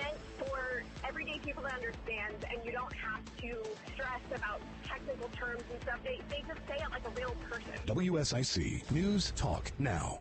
meant for everyday people to understand, and you don't have to stress about technical terms and stuff. They just say it like a real person. WSIC News Talk Now.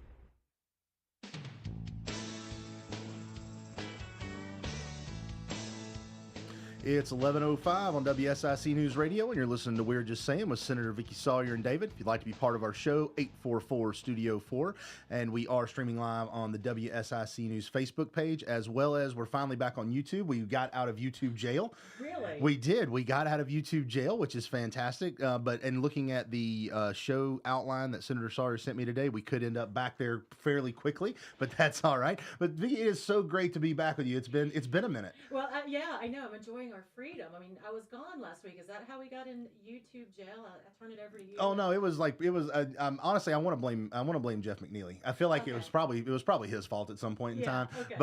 It's 11:05 on WSIC News Radio, and you're listening to We're Just Saying with Senator Vickie, Sawyer, and David. If you'd like to be part of our show, 844-STUDIO-4, and we are streaming live on the WSIC News Facebook page, as well as we're finally back on YouTube. We got out of YouTube jail. Really? We did. We got out of YouTube jail, which is fantastic. But looking at the show outline that Senator Sawyer sent me today, we could end up back there fairly quickly, but that's all right. But Vickie, it is so great to be back with you. It's been a minute. Well, yeah, I know. I'm enjoying our freedom. I mean, I was gone last week. Is that how we got in YouTube jail? I turn it over to you. Oh no, it was. Honestly, I want to blame Jeff McNeely. I feel like it was probably his fault at some point in time. Okay.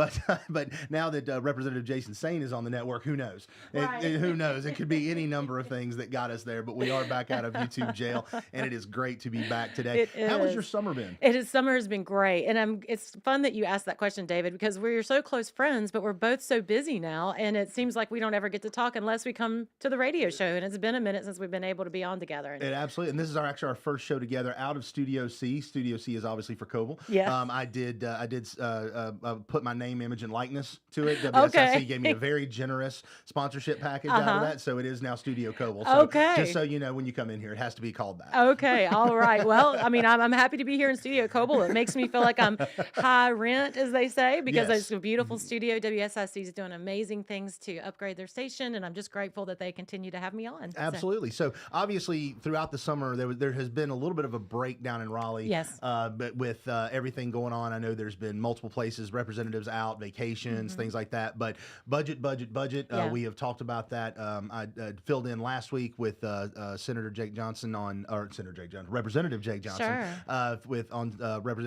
But now that Representative Jason Sayin is on the network, who knows? Right. Who knows? It could be any number of things that got us there. But we are back out of YouTube jail, and it is great to be back today. How has your summer been? Summer has been great, and it's fun that you asked that question, David, because we're so close friends, but we're both so busy now, and it seems like we don't ever get to talk unless we come to the radio show, and it's been a minute since we've been able to be on together. It absolutely, and this is our first show together out of Studio C. Studio C is obviously for Coble. Yeah. I did put my name, image, and likeness to it. WSIC gave me a very generous sponsorship package out of that, so it is now Studio Coble. So just so you know, when you come in here, it has to be called that. Okay, all right. Well, I mean, I'm happy to be here in Studio Coble. It makes me feel like I'm high rent, as they say, because it's a beautiful studio. WSIC is doing amazing things to upgrade their station, and I'm just grateful that they continue to have me on. Absolutely. So obviously, throughout the summer, there has been a little bit of a breakdown in Raleigh. Yes. But with everything going on, I know there's been multiple places, representatives out, vacations, things like that. But budget. Yeah. We have talked about that. I filled in last week with Representative Jake Johnson, Representative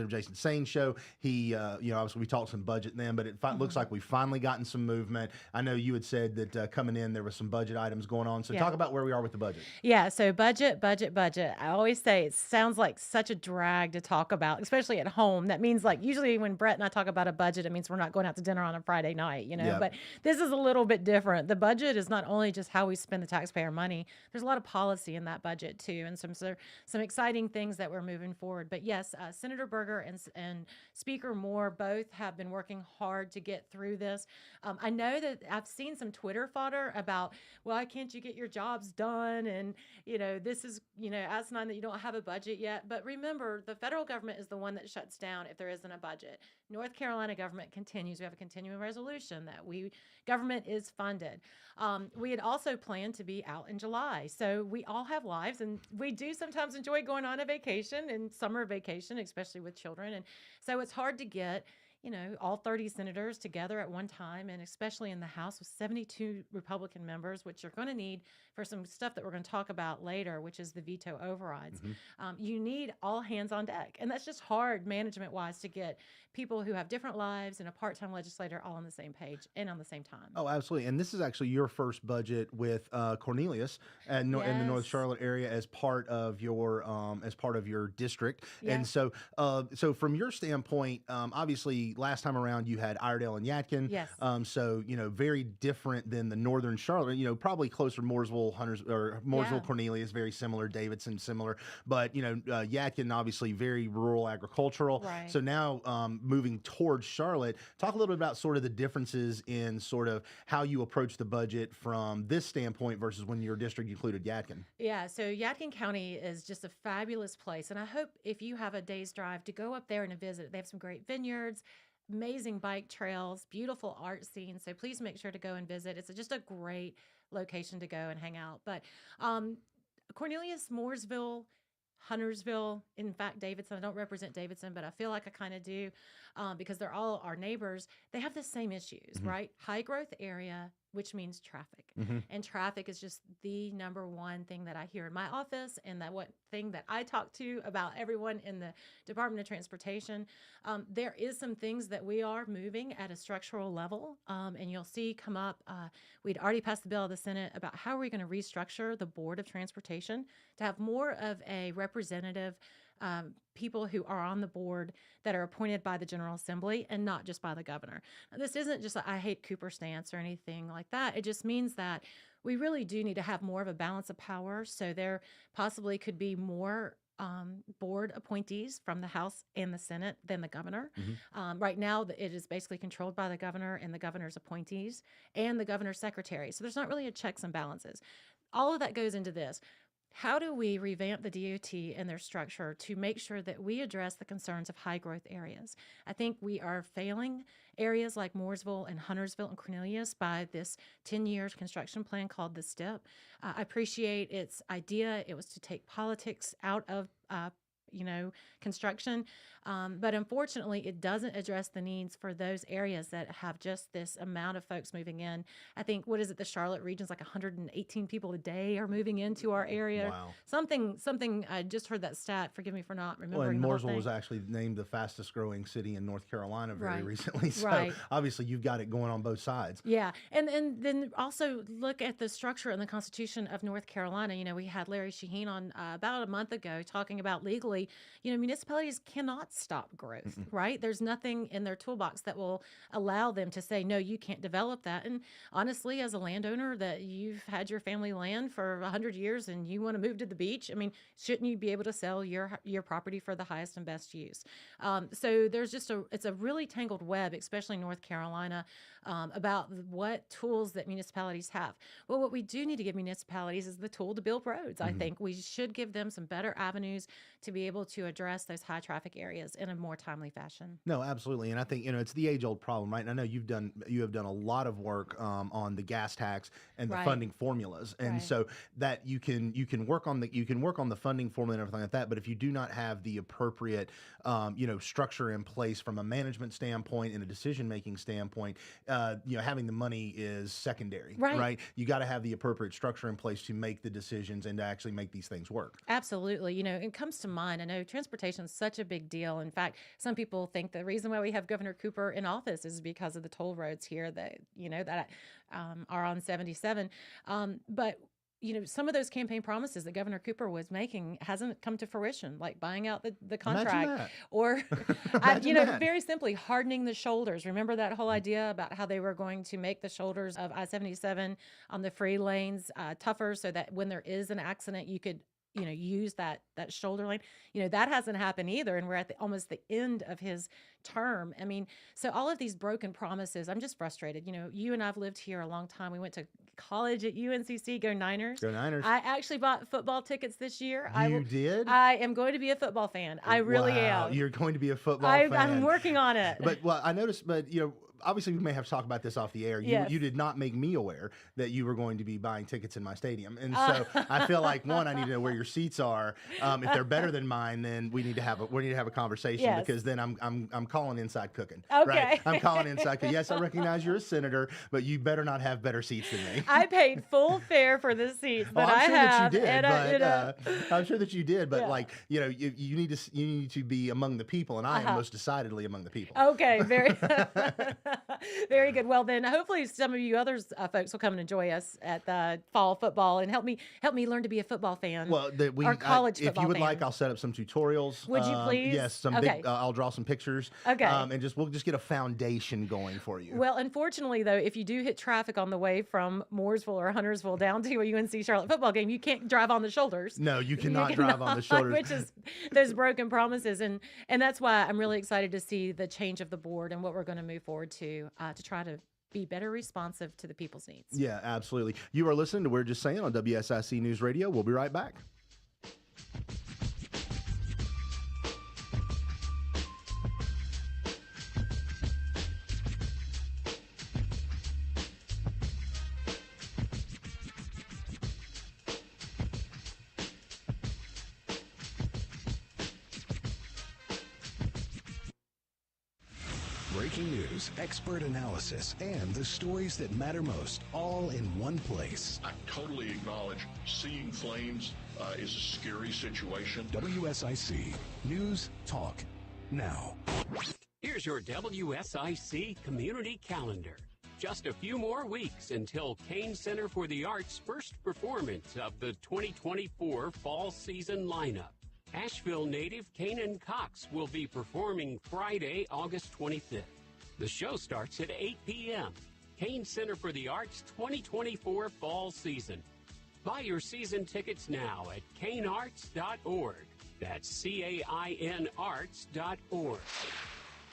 Jason Sayin show. He, obviously we talked some budget then, but it looks like we've finally gotten some movement. I know you had said that coming in there was some budget items going on. So talk about where we are with the budget. Yeah, so budget. I always say it sounds like such a drag to talk about, especially at home. That means like usually when Brett and I talk about a budget, it means we're not going out to dinner on a Friday night, but this is a little bit different. The budget is not only just how we spend the taxpayer money. There's a lot of policy in that budget too, and some exciting things that we're moving forward. But yes, Senator Berger and Speaker Moore both have been working hard to get through this. I know that I've seen some Twitter fodder about, why can't you get your jobs done? And, this is, asinine that you don't have a budget yet. But remember, the federal government is the one that shuts down if there isn't a budget. North Carolina government continues. We have a continuing resolution that government is funded. We had also planned to be out in July. So we all have lives, and we do sometimes enjoy going on a vacation and summer vacation, especially with children. And so it's hard to get all 30 senators together at one time, and especially in the House with 72 Republican members, which you're going to need for some stuff that we're going to talk about later, which is the veto overrides. You need all hands on deck, and that's just hard management-wise to get people who have different lives and a part-time legislator all on the same page and on the same time. Oh, absolutely. And this is actually your first budget with Cornelius in the North Charlotte area as part of your district. Yeah. And so from your standpoint, obviously last time around you had Iredell and Yadkin. Yes. So very different than the Northern Charlotte. Probably closer Mooresville, Cornelius, very similar. Davidson, similar. But Yadkin obviously very rural agricultural. Right. So now moving towards Charlotte, talk a little bit about sort of the differences in sort of how you approach the budget from this standpoint versus when your district included Yadkin. Yeah, so Yadkin County is just a fabulous place, and I hope if you have a day's drive to go up there and visit. They have some great vineyards, amazing bike trails, beautiful art scenes, so please make sure to go and visit. It's just a great location to go and hang out. But Cornelius, Mooresville, Huntersville, in fact, Davidson. I don't represent Davidson, but I feel like I kind of do because they're all our neighbors. They have the same issues, right? High growth area, which means traffic. And traffic is just the number one thing that I hear in my office, and thing that I talk to about everyone in the Department of Transportation. There is some things that we are moving at a structural level, and you'll see come up. We'd already passed the bill of the Senate about how are we going to restructure the Board of Transportation to have more of a representative people who are on the board that are appointed by the General Assembly and not just by the governor. Now, this isn't just I hate Cooper stance or anything like that. It just means that we really do need to have more of a balance of power. So there possibly could be more board appointees from the House and the Senate than the governor. Right now, it is basically controlled by the governor and the governor's appointees and the governor's secretary. So there's not really a checks and balances. All of that goes into this. How do we revamp the DOT and their structure to make sure that we address the concerns of high growth areas? I think we are failing areas like Mooresville and Huntersville and Cornelius by this 10-year construction plan called the STEP. I appreciate its idea. It was to take politics out of construction. But unfortunately, it doesn't address the needs for those areas that have just this amount of folks moving in. I think, the Charlotte region's like 118 people a day are moving into our area. Wow. Something, I just heard that stat. Forgive me for not remembering. Well, and Mooresville was actually named the fastest growing city in North Carolina very recently. So Right. obviously you've got it going on both sides. Yeah. And then also look at the structure and the Constitution of North Carolina. We had Larry Shaheen on about a month ago talking about legally, municipalities cannot stop growth, right? There's nothing in their toolbox that will allow them to say, no, you can't develop that. And honestly, as a landowner that you've had your family land for 100 years and you want to move to the beach, shouldn't you be able to sell your property for the highest and best use? So there's it's a really tangled web, especially in North Carolina, about what tools that municipalities have. Well, what we do need to give municipalities is the tool to build roads. I think we should give them some better avenues to be able to address those high traffic areas in a more timely fashion. No, absolutely. And I think, it's the age old problem, right? And I know you have done a lot of work on the gas tax and the funding formulas. And so that you can work on the funding formula and everything like that. But if you do not have the appropriate, structure in place from a management standpoint and a decision-making standpoint, having the money is secondary, right? You got to have the appropriate structure in place to make the decisions and to actually make these things work. Absolutely. It comes to mind. I know transportation is such a big deal. In fact, some people think the reason why we have Governor Cooper in office is because of the toll roads here that are on 77. But some of those campaign promises that Governor Cooper was making hasn't come to fruition, like buying out the contract or, very simply hardening the shoulders. Remember that whole idea about how they were going to make the shoulders of I-77 on the free lanes tougher so that when there is an accident, you could use that shoulder lane. That hasn't happened either. And we're at almost the end of his term. So all of these broken promises, I'm just frustrated. You and I've lived here a long time. We went to college at UNCC. Go Niners. Go Niners. I actually bought football tickets this year. You did? I am going to be a football fan. I really am. You're going to be a football fan. I'm working on it. But I noticed, obviously we may have to talk about this off the air. You did not make me aware that you were going to be buying tickets in my stadium. And so I feel like, one, I need to know where your seats are. If they're better than mine, then we need to have a conversation because then I'm calling inside cooking. Okay. Right? I'm calling inside cooking. Yes, I recognize you're a senator, but you better not have better seats than me. I paid full fare for the seats, but I'm sure have. That you did, And I'm sure that you did, but you need to be among the people, and I am most decidedly among the people. Okay, very very good. Well, then hopefully some of you others folks will come and enjoy us at the fall football and help me learn to be a football fan. Well, or college football if you would fan. like, I'll set up some tutorials. Would you please? Yes, Okay. I'll draw some pictures. Okay. And we'll just get a foundation going for you. Well, unfortunately, though, if you do hit traffic on the way from Mooresville or Huntersville down to a UNC Charlotte football game, you can't drive on the shoulders. No, you cannot drive on the shoulders. Which is those broken promises. And that's why I'm really excited to see the change of the board and what we're going to move forward to try to be better responsive to the people's needs. Yeah, absolutely. You are listening to We're Just Saying on WSIC News Radio. We'll be right back. Breaking news, expert analysis, and the stories that matter most, all in one place. I totally acknowledge seeing flames is a scary situation. WSIC News Talk Now. Here's your WSIC community calendar. Just a few more weeks until Kane Center for the Arts' first performance of the 2024 fall season lineup. Asheville native Kanan Cox will be performing Friday, August 25th. The show starts at 8 p.m. Kane Center for the Arts 2024 fall season. Buy your season tickets now at canearts.org. That's CAIN arts.org.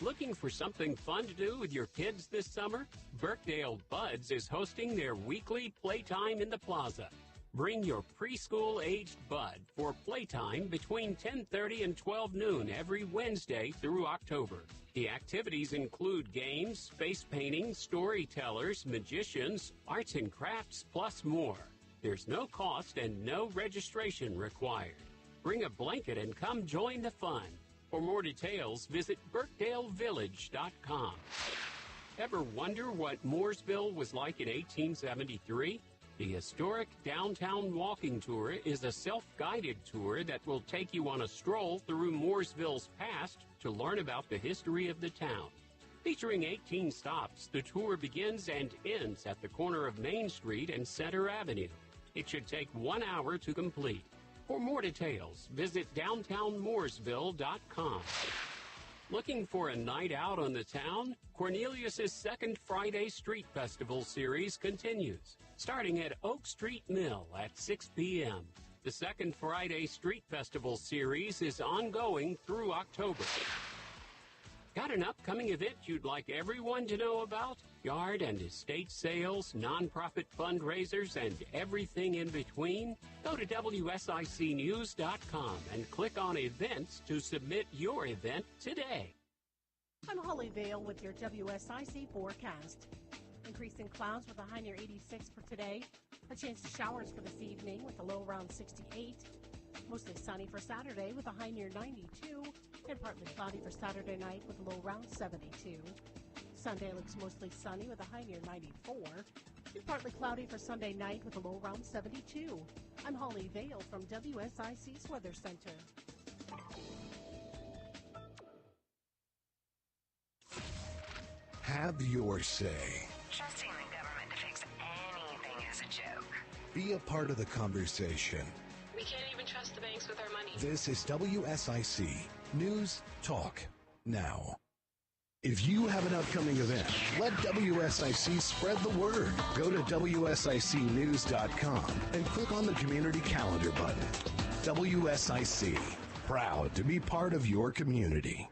Looking for something fun to do with your kids this summer? Birkdale Buds is hosting their weekly Playtime in the Plaza. Bring your preschool-aged bud for playtime between 10:30 and 12 noon every Wednesday through October. The activities include games, face painting, storytellers, magicians, arts and crafts, plus more. There's no cost and no registration required. Bring a blanket and come join the fun. For more details, visit BirkdaleVillage.com. Ever wonder what Mooresville was like in 1873? The historic Downtown Walking Tour is a self-guided tour that will take you on a stroll through Mooresville's past to learn about the history of the town. Featuring 18 stops, the tour begins and ends at the corner of Main Street and Center Avenue. It should take 1 hour to complete. For more details, visit downtownmooresville.com. Looking for a night out on the town? Cornelius's second Friday Street Festival series continues, starting at Oak Street Mill at 6 p.m. The second Friday Street Festival series is ongoing through October. Got an upcoming event you'd like everyone to know about? Yard and estate sales, nonprofit fundraisers, and everything in between? Go to WSICnews.com and click on Events to submit your event today. I'm Holly Vale with your WSIC forecast. Increasing clouds with a high near 86 for today. A chance of showers for this evening with a low around 68. Mostly sunny for Saturday with a high near 92. And partly cloudy for Saturday night with a low around 72. Sunday looks mostly sunny with a high near 94. And partly cloudy for Sunday night with a low around 72. I'm Holly Vale from WSIC's Weather Center. Have your say. Trusting the government to fix anything is a joke. Be a part of the conversation. We can't even trust the banks with our money. This is WSIC News Talk Now. If you have an upcoming event, let WSIC spread the word. Go to WSICnews.com and click on the Community Calendar button. WSIC, proud to be part of your community.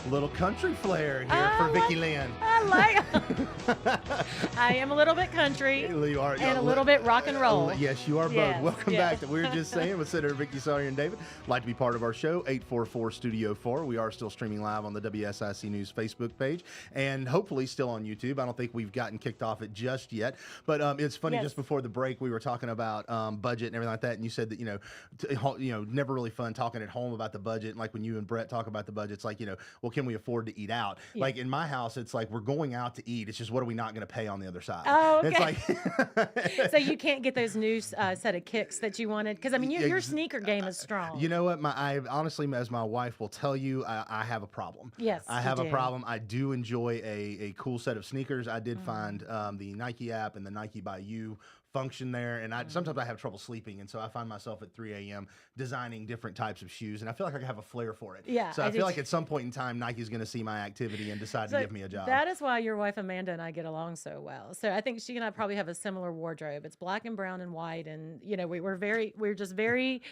Little country flair here for Vickie Lynn. I like I am a little bit country You are, and a little bit rock and roll. Yes, you are both. Yes, Welcome yes. back to We're Just Saying with Senator Vickie, Sawyer, and David. Like to be part of our show, 844-STUDIO-4. We are still streaming live on the WSIC News Facebook page and hopefully still on YouTube. I don't think we've gotten kicked off it just yet. But it's funny, Yes. just before the break, we were talking about budget and everything like that, and you said that, never really fun talking at home about the budget. And like when you and Brett talk about the budget, it's like, well, can we afford to eat out? Yeah. Like in my house, it's like we're going out to eat. It's just what are we not going to pay on the other side? Oh, okay. It's like So you can't get those new set of kicks that you wanted? Because, I mean, your sneaker game is strong. You know what? I honestly, as my wife will tell you, I have a problem. Yes, I you have a do. problem. I do enjoy a cool set of sneakers. I did find the Nike app and the Nike by You function there, and sometimes I have trouble sleeping, and so I find myself at 3 a.m. designing different types of shoes, and I feel like I have a flair for it. Yeah, So I I do feel like too. at some point in time, Nike's going to see my activity and decide to give me a job. That is why your wife Amanda and I get along so well. So I think she and I probably have a similar wardrobe. It's black and brown and white, and we're just very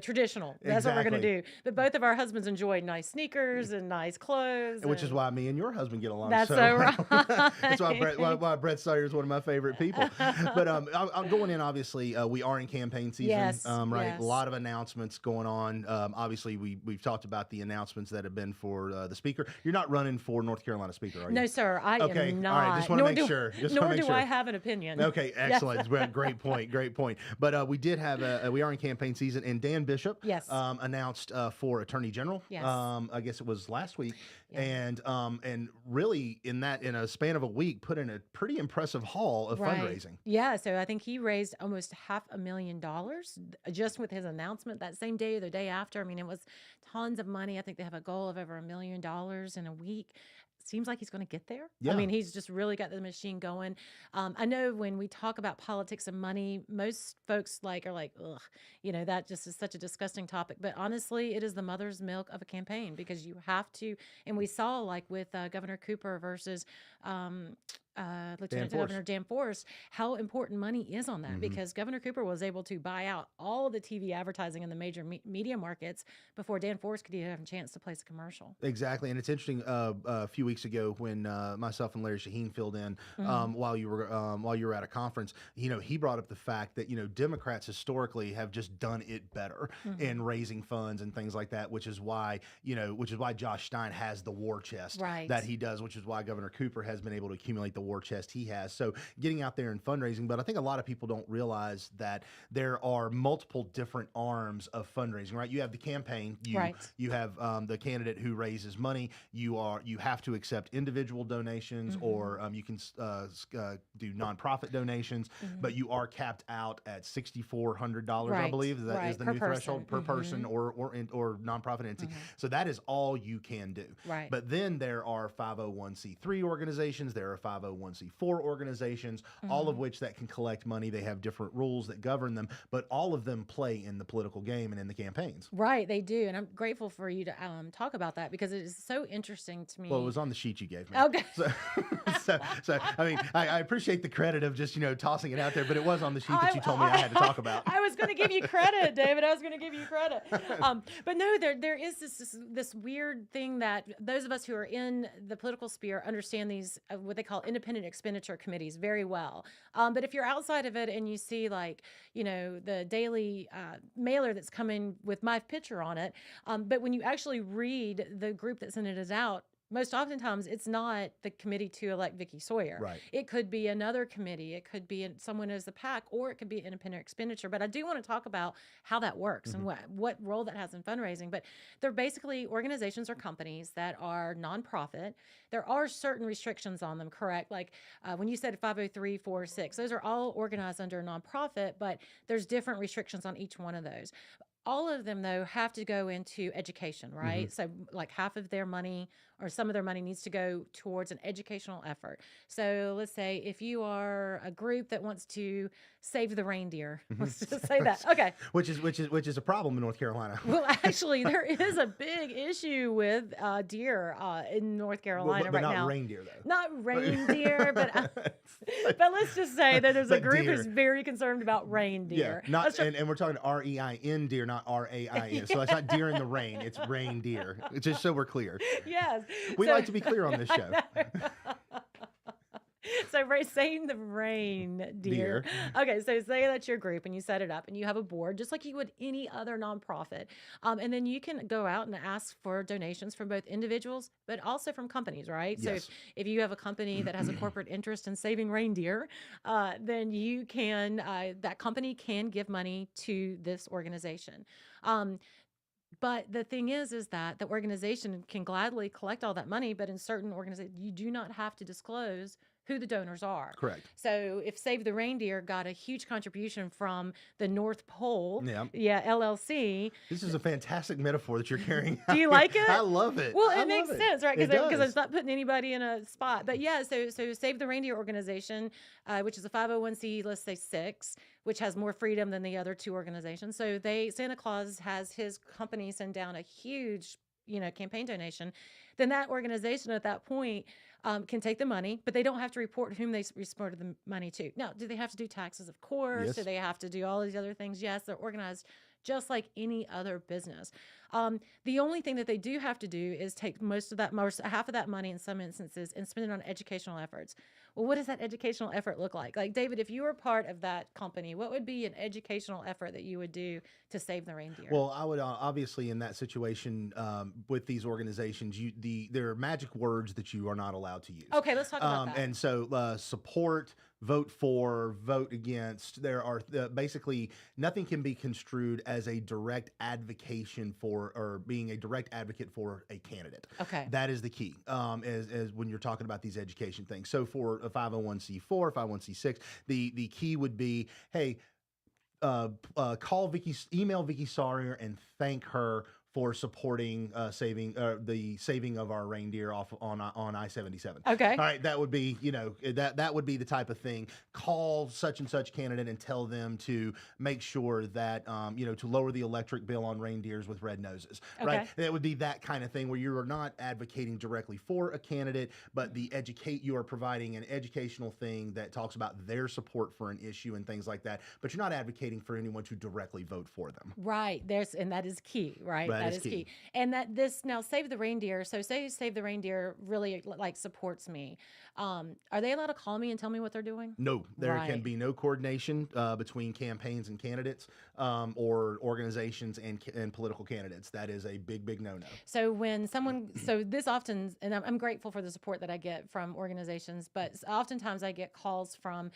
traditional. That's what we're going to do. But both of our husbands enjoy nice sneakers and nice clothes, Which is why me and your husband get along That's so so well. right. That's why Brett Sawyer is one of my favorite people. But I'm going in, obviously, we are in campaign season, Yes, right? yes. A lot of announcements going on. Obviously, we've talked about the announcements that have been for the speaker. You're not running for North Carolina speaker, are you? No, sir, I Okay, am not. all right, just wanna Nor make do- sure. Just Nor wanna make do sure. I have an opinion. Okay, excellent. Great point. Great point. But we did have we are in campaign season, and Dan Bishop Yes. announced for Attorney General. Yes. I guess it was last week, Yeah. and really in a span of a week, put in a pretty impressive haul of Right. fundraising. Yeah, so I think he raised almost $500,000 just with his announcement that same day or the day after. I mean, it was tons of money. I think they have a goal of over $1 million in a week. seems like he's going to get there. Yeah. I mean, he's just really got the machine going. I know when we talk about politics and money, most folks are like, ugh, that just is such a disgusting topic. But honestly, it is the mother's milk of a campaign because you have to. And we saw with Governor Cooper versus Lieutenant Governor Dan Forest, how important money is on that because Governor Cooper was able to buy out all the TV advertising in the major media markets before Dan Forest could even have a chance to place a commercial. Exactly. And it's interesting, a few weeks ago when myself and Larry Shaheen filled in while you were at a conference, he brought up the fact that, Democrats historically have just done it better in raising funds and things like that, which is why Josh Stein has the war chest that he does, which is why Governor Cooper has been able to accumulate the war chest he has. So getting out there and fundraising, but I think a lot of people don't realize that there are multiple different arms of fundraising, right? You have the campaign, you have the candidate who raises money, you have to accept individual donations or you can do nonprofit donations, but you are capped out at $6,400, I believe is the new threshold per person or nonprofit entity. So that is all you can do. Right. But then there are 501c3 organizations, there are 501c4 organizations, all of which that can collect money. They have different rules that govern them, but all of them play in the political game and in the campaigns. Right, they do. And I'm grateful for you to talk about that because it is so interesting to me. Well, it was on the sheet you gave me. Okay. So I mean, I appreciate the credit of just, tossing it out there, but it was on the sheet that you told me I had to talk about. I was going to give you credit, David. I was going to give you credit. But no, there is this weird thing that those of us who are in the political sphere understand these, what they call independent expenditure committees very well. But if you're outside of it and you see the daily mailer that's coming with my picture on it, but when you actually read the group that sent it out, most oftentimes it's not the committee to elect Vickie Sawyer. Right. It could be another committee. It could be someone as the PAC, or it could be independent expenditure. But I do want to talk about how that works and what role that has in fundraising. But they're basically organizations or companies that are nonprofit. There are certain restrictions on them, correct? Like when you said 503(4)(6), those are all organized under a nonprofit, but there's different restrictions on each one of those. All of them, though, have to go into education, right? So half of their money or some of their money needs to go towards an educational effort. So let's say if you are a group that wants to save the reindeer, let's just say that. Okay. Which is a problem in North Carolina. Well, actually, there is a big issue with deer in North Carolina but right now. Not reindeer, though. Not reindeer, but let's just say that there's a group who's very concerned about reindeer. Yeah, and we're talking R-E-I-N deer, not R-A-I-N. So it's not deer in the rain, it's reindeer. It's just so we're clear. Yes. We like to be clear on this show. So saying the reindeer. Okay, so say that's your group and you set it up and you have a board just like you would any other nonprofit. And then you can go out and ask for donations from both individuals but also from companies, right? Yes. So if you have a company that has a corporate interest in saving reindeer, then you can, that company can give money to this organization. But the thing is that the organization can gladly collect all that money, but in certain organizations, you do not have to disclose who the donors are. Correct. So if Save the Reindeer got a huge contribution from the North Pole, LLC. This is a fantastic metaphor that you're carrying. Do you like it? I love it. Well, it makes sense, right? Because it's not putting anybody in a spot. But yeah, so Save the Reindeer organization, which is a 501c, let's say 6, which has more freedom than the other two organizations. So Santa Claus has his company send down a huge campaign donation. Then that organization at that point can take the money, but they don't have to report whom they reported the money to. Now, do they have to do taxes? Of course. Yes. Do they have to do all these other things? Yes, they're organized just like any other business. The only thing that they do have to do is take half of that money in some instances and spend it on educational efforts. Well, what does that educational effort look like? Like, David, if you were part of that company, what would be an educational effort that you would do to save the reindeer? Well, I would obviously in that situation with these organizations, there are magic words that you are not allowed to use. Okay, let's talk about that. And so support, vote for, vote against. There are basically nothing can be construed as a direct advocation for or being a direct advocate for a candidate. Okay. That is the key as when you're talking about these education things. So for a 501c4, 501c6, the key would be, hey, email Vickie Sawyer and thank her for supporting saving the saving of our reindeer off on I-77. Okay. All right, that would be, that would be the type of thing. Call such and such candidate and tell them to make sure that to lower the electric bill on reindeers with red noses. Okay. Right? That would be that kind of thing where you are not advocating directly for a candidate, but you are providing an educational thing that talks about their support for an issue and things like that. But you're not advocating for anyone to directly vote for them. Right. And that is key, right? That is key. And that this now Save the Reindeer. So say Save the Reindeer really like supports me. Are they allowed to call me and tell me what they're doing? No, there can be no coordination between campaigns and candidates or organizations and political candidates. That is a big no-no. So this often, and I'm grateful for the support that I get from organizations, but oftentimes I get calls from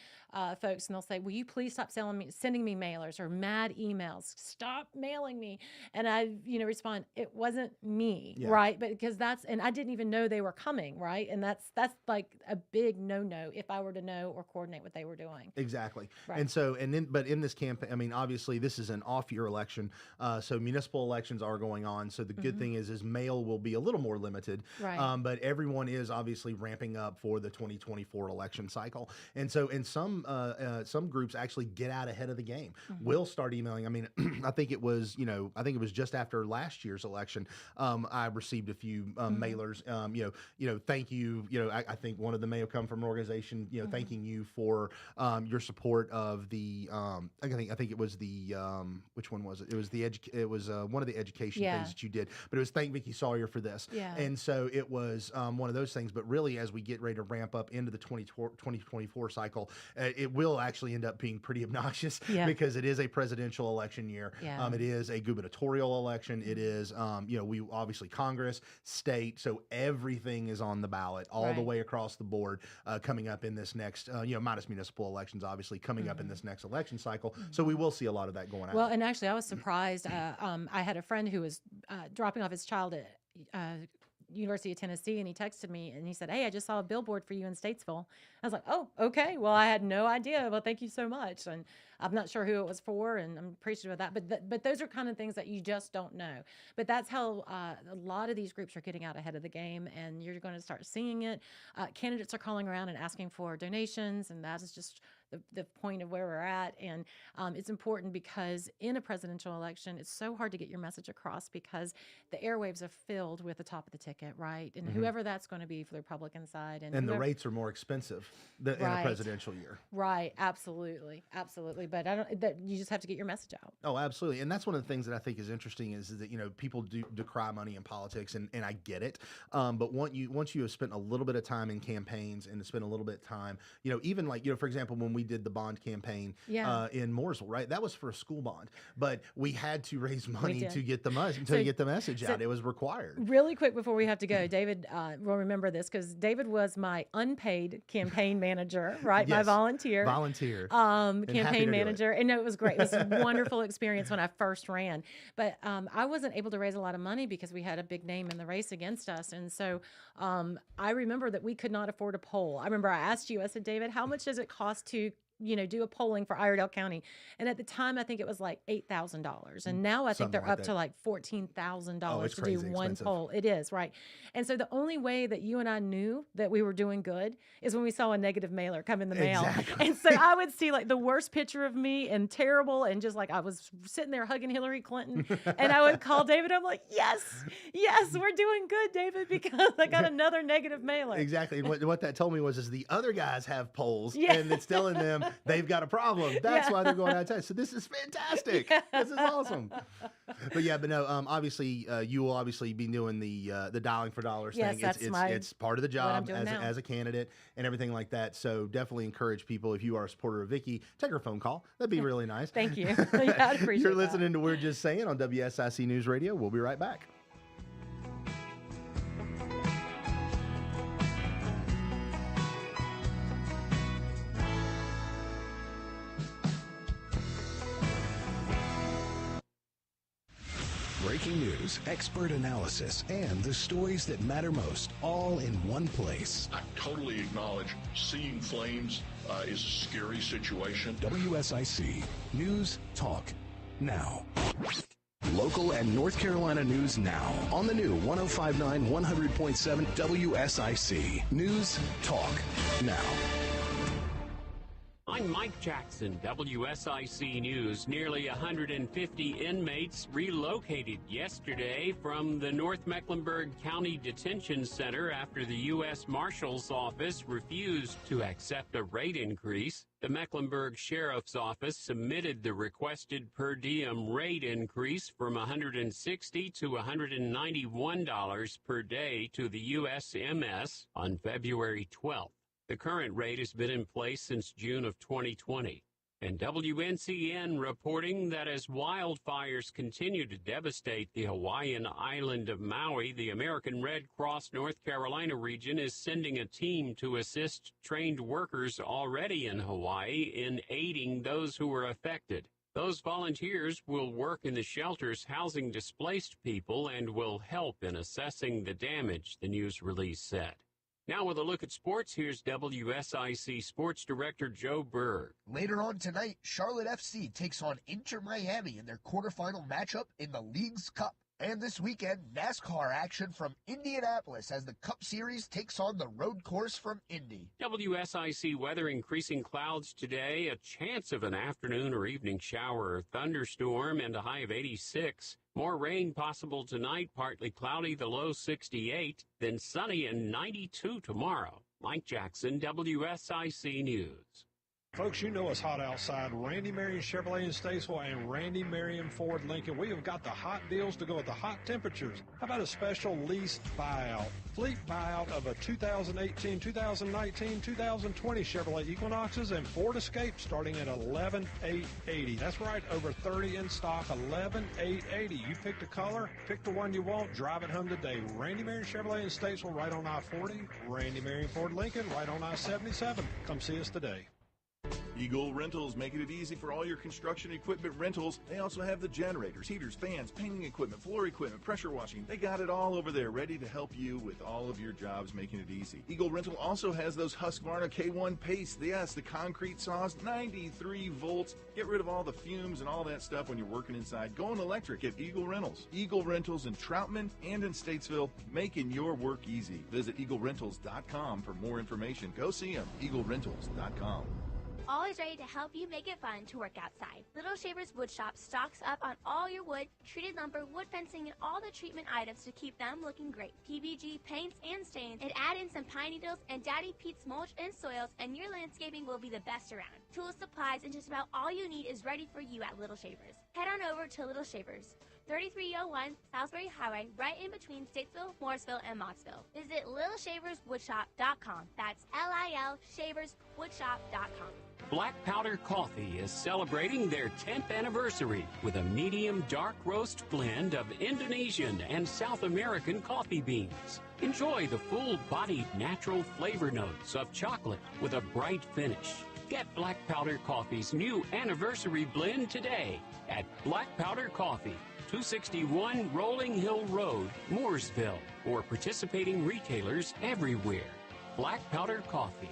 folks and they'll say, will you please stop sending me mailers or mad emails? Stop mailing me. And I, respond, it wasn't me, right? But because and I didn't even know they were coming, right? And that's like a big no-no if I were to know or coordinate what they were doing. Exactly. Right. And so, but in this campaign, I mean, obviously this is an off-year election, so municipal elections are going on. So the good thing is mail will be a little more limited, right. But everyone is obviously ramping up for the 2024 election cycle. And so, in some groups actually get out ahead of the game. Will start emailing. I mean, I think it was just after last year's election, I received a few mailers. Thank you. I think one of them may have come from an organization. Thanking you for your support of the. I think it was the. Which one was it? It was It was one of the education things that you did. But it was thank Vickie Sawyer for this. Yeah. And so it was one of those things. But really, as we get ready to ramp up into the 2024 cycle, it will actually end up being pretty obnoxious because it is a presidential election year. Yeah. It is a gubernatorial election. It is, we obviously Congress, state, so everything is on the ballot all the way across the board coming up in this next, minus municipal elections, obviously coming up in this next election cycle. So we will see a lot of that going on. Well, and actually, I was surprised. I had a friend who was dropping off his child at University of Tennessee, and he texted me and he said, hey, I just saw a billboard for you in Statesville. I was like, oh, okay. Well, I had no idea. Well, thank you so much. And I'm not sure who it was for, and I'm appreciative of that. But those are kind of things that you just don't know. But that's how a lot of these groups are getting out ahead of the game, and you're going to start seeing it. Candidates are calling around and asking for donations, and that is just the point of where we're at. And it's important because in a presidential election, it's so hard to get your message across because the airwaves are filled with the top of the ticket, right? And whoever that's going to be for the Republican side. And the rates are more expensive in a presidential year. Right. Absolutely. Absolutely. But you just have to get your message out. Oh, absolutely. And that's one of the things that I think is interesting is that, people do decry money in politics, and I get it. But once you have spent a little bit of time in campaigns and to spend a little bit of time, even like, for example, when we did the bond campaign in Mooresville, right? That was for a school bond, but we had to raise money to get the message out. It was required. Really quick before we have to go, David will remember this because David was my unpaid campaign manager, right? Yes. My volunteer campaign manager. And no, it was great. It was a wonderful experience when I first ran, but I wasn't able to raise a lot of money because we had a big name in the race against us. And so I remember that we could not afford a poll. I remember I asked you, I said, David, how much does it cost to do a polling for Iredell County? And at the time, I think it was like $8,000. And now I think they're up to like $14,000 to do one poll. It is, right? And so the only way that you and I knew that we were doing good is when we saw a negative mailer come in the mail. Exactly. And so I would see like the worst picture of me and terrible and just like I was sitting there hugging Hillary Clinton. And I would call David. I'm like, yes, we're doing good, David, because I got another negative mailer. Exactly. And what that told me is the other guys have polls and it's telling them they've got a problem. That's why they're going out of touch. So this is fantastic. This is awesome. But no, obviously you will obviously be doing the dialing for dollars thing. It's part of the job as a candidate and everything like that. So definitely encourage people, if you are a supporter of Vickie, take her phone call. That'd be really nice. Thank you. I'd appreciate You're listening to We're Just Saying on WSIC News Radio. We'll be right back. Breaking news, expert analysis, and the stories that matter most, all in one place. I totally acknowledge seeing flames is a scary situation. WSIC News Talk Now. local and North Carolina news now on the new 105.9, 100.7 WSIC. News, talk, now. I'm Mike Jackson, WSIC News. Nearly 150 inmates relocated yesterday from the North Mecklenburg County Detention Center after the U.S. Marshal's Office refused to accept a rate increase. The Mecklenburg Sheriff's Office submitted the requested per diem rate increase from $160 to $191 per day to the USMS on February 12th. The current rate has been in place since June of 2020. And WNCN reporting that as wildfires continue to devastate the Hawaiian island of Maui, the American Red Cross North Carolina region is sending a team to assist trained workers already in Hawaii in aiding those who are affected. Those volunteers will work in the shelters housing displaced people and will help in assessing the damage, the news release said. Now with a look at sports, here's WSIC Sports Director Joe Berg. Later on tonight, Charlotte FC takes on Inter Miami in their quarterfinal matchup in the League's Cup. And this weekend, NASCAR action from Indianapolis as the Cup Series takes on the road course from Indy. WSIC weather, increasing clouds today, a chance of an afternoon or evening shower or thunderstorm, and a high of 86. More rain possible tonight, partly cloudy, the low 68, then sunny and 92 tomorrow. Mike Jackson, WSIC News. Folks, you know it's hot outside. Randy Marion Chevrolet in Statesville and Randy Marion Ford Lincoln. We have got the hot deals to go with the hot temperatures. How about a special lease buyout? Fleet buyout of a 2018, 2019, 2020 Chevrolet Equinoxes and Ford Escapes starting at $11,880. That's right, over 30 in stock, $11,880. You pick the color, pick the one you want, drive it home today. Randy Marion Chevrolet in Statesville right on I-40. Randy Marion Ford Lincoln right on I-77. Come see us today. Eagle Rentals, making it easy for all your construction equipment rentals. They also have the generators, heaters, fans, painting equipment, floor equipment, pressure washing. They got it all over there, ready to help you with all of your jobs, making it easy. Eagle Rental also has those Husqvarna K1 Pace. Yes, the concrete saws, 93 volts. Get rid of all the fumes and all that stuff when you're working inside. Going electric at Eagle Rentals. Eagle Rentals in Troutman and in Statesville, making your work easy. Visit EagleRentals.com for more information. Go see them, EagleRentals.com. Always ready to help you make it fun to work outside. Little Shavers Wood Shop stocks up on all your wood, treated lumber, wood fencing, and all the treatment items to keep them looking great. PVG, paints, and stains, and add in some pine needles and Daddy Pete's mulch and soils, and your landscaping will be the best around. Tools, supplies, and just about all you need is ready for you at Little Shavers. Head on over to Little Shavers, 3301 Salisbury Highway, right in between Statesville, Morrisville, and Mottsville. Visit LittleShaversWoodshop.com. That's LILShaversWoodshop.com. Black Powder Coffee is celebrating their 10th anniversary with a medium dark roast blend of Indonesian and South American coffee beans. Enjoy the full-bodied natural flavor notes of chocolate with a bright finish. Get Black Powder Coffee's new anniversary blend today at Black Powder Coffee, 261 Rolling Hill Road, Mooresville, or participating retailers everywhere. Black Powder Coffee.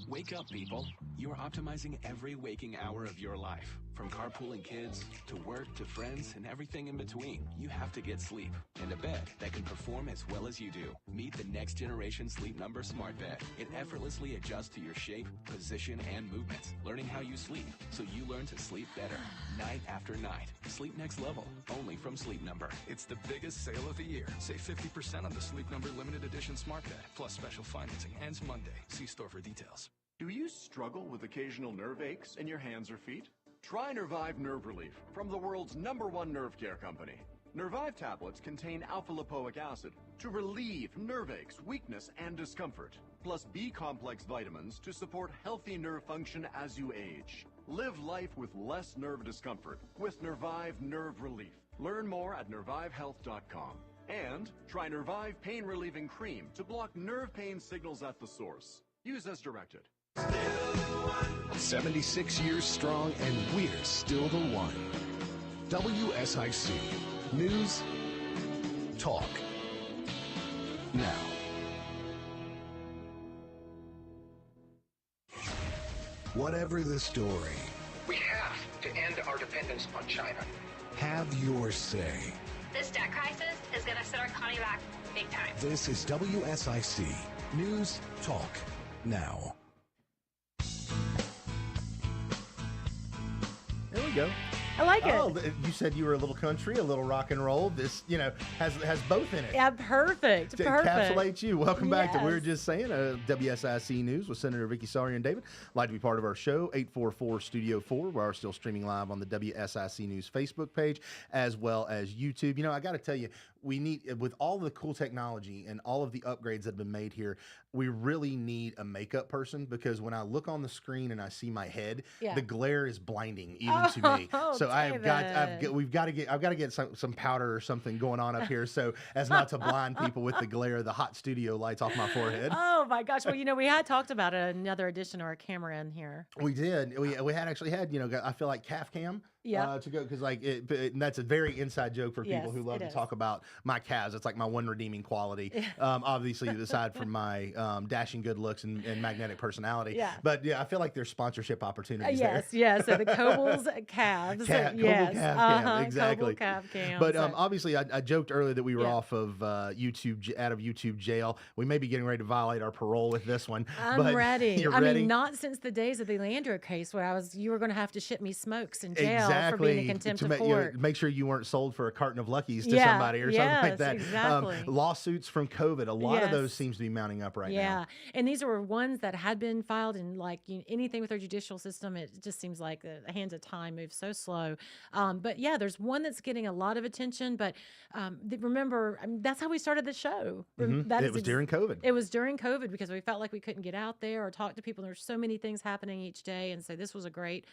Wake up, people. You are optimizing every waking hour of your life. From carpooling kids, to work, to friends, and everything in between. You have to get sleep. And a bed that can perform as well as you do. Meet the next generation Sleep Number Smart Bed. It effortlessly adjusts to your shape, position, and movements. Learning how you sleep, so you learn to sleep better. Night after night. Sleep next level. Only from Sleep Number. It's the biggest sale of the year. Save 50% on the Sleep Number Limited Edition Smart Bed. Plus special financing. Ends Monday. See store for details. Do you struggle with occasional nerve aches in your hands or feet? Try Nervive Nerve Relief from the world's #1 nerve care company. Nervive tablets contain alpha-lipoic acid to relieve nerve aches, weakness, and discomfort, plus B-complex vitamins to support healthy nerve function as you age. Live life with less nerve discomfort with Nervive Nerve Relief. Learn more at nervivehealth.com. And try Nervive Pain Relieving Cream to block nerve pain signals at the source. Use as directed. 76 years strong, and we're still the one. WSIC News, Talk, Now. Whatever the story, We have to end our dependence dependence on China. Have your say. This debt crisis is going to set our economy back big time. This is WSIC News Talk Now. There we go. I like it. Oh, you said you were a little country, a little rock and roll. This, has both in it. Yeah, perfect. To encapsulate you. Welcome back to We're Just Saying, WSIC News with Senator Vickie, Sawyer, and David. Like to be part of our show, 844 Studio 4. We are still streaming live on the WSIC News Facebook page as well as YouTube. I got to tell you, we need, with all the cool technology and all of the upgrades that have been made here, we really need a makeup person, because when I look on the screen and I see my head, the glare is blinding even to me. So I've got to get some powder or something going on up here so as not to blind people with the glare, the hot studio lights off my forehead. Oh my gosh. Well, we had talked about another addition or a camera in here. We did. We had I feel like calf cam. To go, because and that's a very inside joke for people who love to talk about my calves. It's like my one redeeming quality. Obviously, aside from my dashing good looks and magnetic personality. But I feel like there's sponsorship opportunities there. Yes. So the Cobles calves. Coble calf cam, exactly. Coble calf cam. But obviously, I joked earlier that we were off of YouTube jail. We may be getting ready to violate our parole with this one. I'm ready. You're ready? mean, not since the days of the Leandro case where you were going to have to ship me smokes in jail. For being in contempt of court. Make sure you weren't sold for a carton of Luckies to somebody or something like that. Exactly. Lawsuits from COVID, a lot of those seems to be mounting up right now. Yeah, and these were ones that had been filed, and anything with our judicial system, it just seems like the hands of time move so slow. But yeah, there's one that's getting a lot of attention. But remember, that's how we started the show. It was during COVID. It was during COVID because we felt like we couldn't get out there or talk to people. There's so many things happening each day, and so this was a great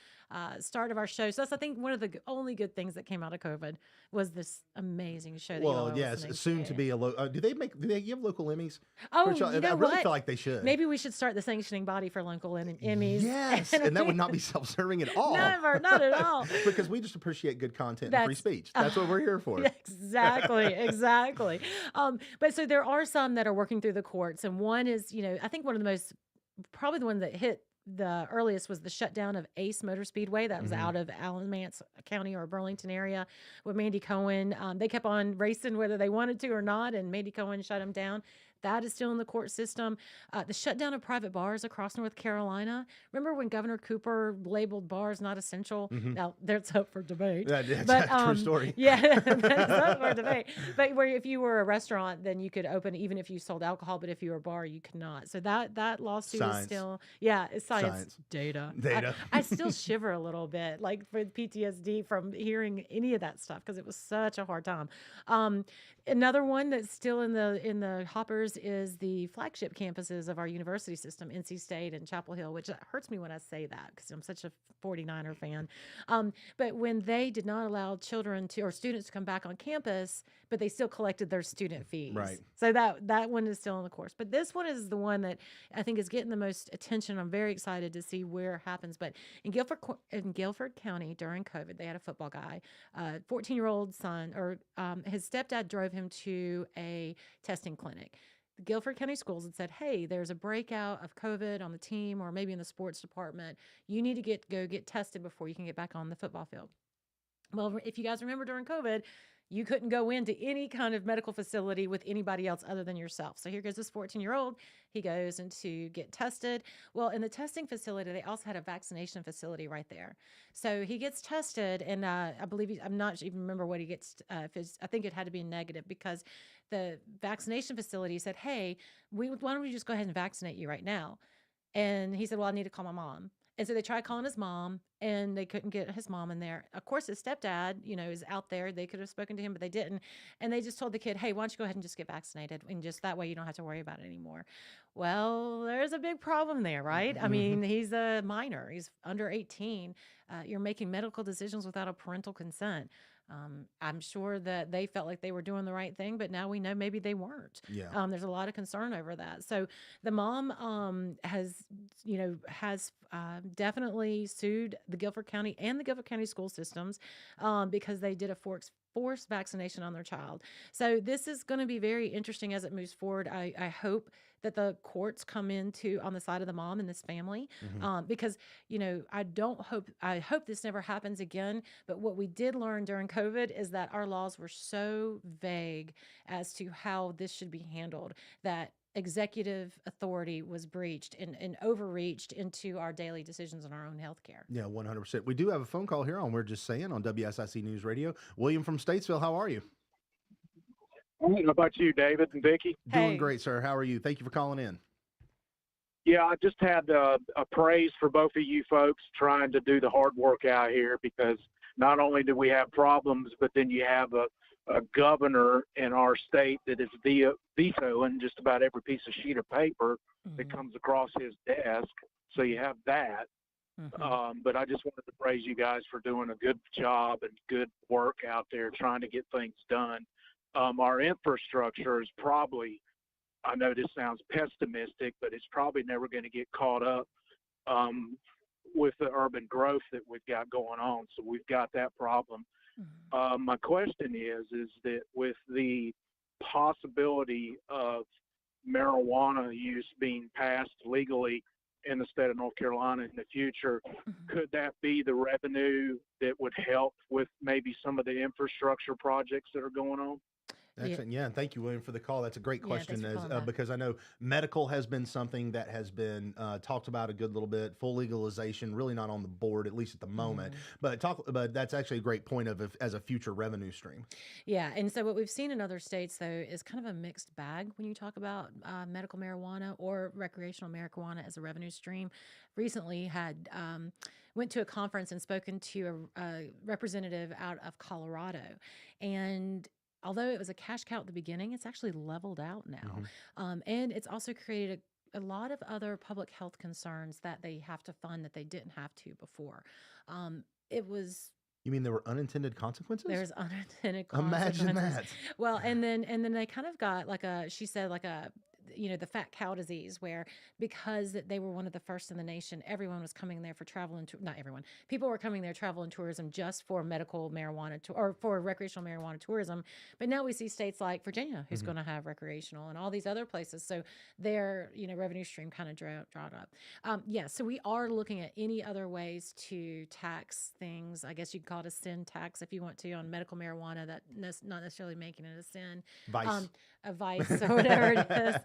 start of our show. So that's, I think, one of the only good things that came out of COVID was this amazing show. Well, yes, soon to be a do they give local Emmys? Oh, I really feel like they should. Maybe we should start the sanctioning body for local Emmys. Yes, and that would not be self-serving at all. Never, not at all. Because we just appreciate good content and free speech. That's what we're here for. Exactly. But so there are some that are working through the courts, and one is, I think one of the most, probably the one that hit the earliest was the shutdown of Ace Motor Speedway that was out of Alamance County or Burlington area with Mandy Cohen. They kept on racing whether they wanted to or not, and Mandy Cohen shut them down. That is still in the court system. The shutdown of private bars across North Carolina. Remember when Governor Cooper labeled bars not essential? Now, that's up for debate. That's a true story. Yeah, that's up for debate. But where if you were a restaurant, then you could open even if you sold alcohol, but if you were a bar, you could not. So that lawsuit is still, it's science. Data. I still shiver a little bit, like for PTSD from hearing any of that stuff because it was such a hard time. Another one that's still in the hoppers is the flagship campuses of our university system, NC State and Chapel Hill, which hurts me when I say that because I'm such a 49er fan. But when they did not allow children or students to come back on campus, but they still collected their student fees. Right. So that one is still in the course. But this one is the one that I think is getting the most attention. I'm very excited to see where it happens. But in Guilford County during COVID, they had a football guy, 14-year-old son, or his stepdad drove him to a testing clinic. The Guilford County Schools had said, hey, there's a breakout of COVID on the team or maybe in the sports department. You need to go get tested before you can get back on the football field. Well, if you guys remember during COVID, you couldn't go into any kind of medical facility with anybody else other than yourself. So here goes this 14-year-old. He goes in to get tested. Well, in the testing facility, they also had a vaccination facility right there. So he gets tested, and I believe I'm not even remember what he gets. I think it had to be negative because the vaccination facility said, hey, why don't we just go ahead and vaccinate you right now? And he said, well, I need to call my mom. And so they tried calling his mom, and they couldn't get his mom in there. Of course, his stepdad, is out there. They could have spoken to him, but they didn't. And they just told the kid, hey, why don't you go ahead and just get vaccinated? And just that way you don't have to worry about it anymore. Well, there's a big problem there, right? I mean, he's a minor. He's under 18. You're making medical decisions without a parental consent. I'm sure that they felt like they were doing the right thing, but now we know maybe they weren't. Yeah. There's a lot of concern over that. So the mom has definitely sued the Guilford County and the Guilford County school systems because they did a forced vaccination on their child. So this is going to be very interesting as it moves forward. I hope that the courts come into on the side of the mom and this family, because I hope this never happens again. But what we did learn during COVID is that our laws were so vague as to how this should be handled that executive authority was breached and overreached into our daily decisions on our own health care. Yeah, 100%. We do have a phone call here on We're Just Saying on WSIC News Radio. William from Statesville, how are you? How about you, David and Vickie? Doing great, sir. How are you? Thank you for calling in. Yeah, I just had a praise for both of you folks trying to do the hard work out here, because not only do we have problems, but then you have a governor in our state that is vetoing just about every piece of sheet of paper that comes across his desk. So you have that. But I just wanted to praise you guys for doing a good job and good work out there trying to get things done. Our infrastructure is probably, I know this sounds pessimistic, but it's probably never going to get caught up with the urban growth that we've got going on. So we've got that problem. My question is that with the possibility of marijuana use being passed legally in the state of North Carolina in the future, could that be the revenue that would help with maybe some of the infrastructure projects that are going on? Excellent. Yeah, and thank you, William, for the call. That's a great question, because I know medical has been something that has been talked about a good little bit. Full legalization, really not on the board, at least at the moment. But that's actually a great point as a future revenue stream. Yeah, and so what we've seen in other states, though, is kind of a mixed bag when you talk about medical marijuana or recreational marijuana as a revenue stream. Recently went to a conference and spoken to a representative out of Colorado, and although it was a cash cow at the beginning, it's actually leveled out now. And it's also created a lot of other public health concerns that they have to fund that they didn't have to before. You mean there were unintended consequences? There's unintended consequences. Imagine that. Well, and then they kind of got she said the fat cow disease, where because they were one of the first in the nation, everyone was coming there for travel and not everyone. People were coming there travel and tourism just for medical marijuana or for recreational marijuana tourism. But now we see states like Virginia who's going to have recreational and all these other places. So their revenue stream kind of drawed up. So we are looking at any other ways to tax things. I guess you could call it a sin tax if you want to on medical marijuana. That's not necessarily making it a sin. Vice. A vice or whatever it is.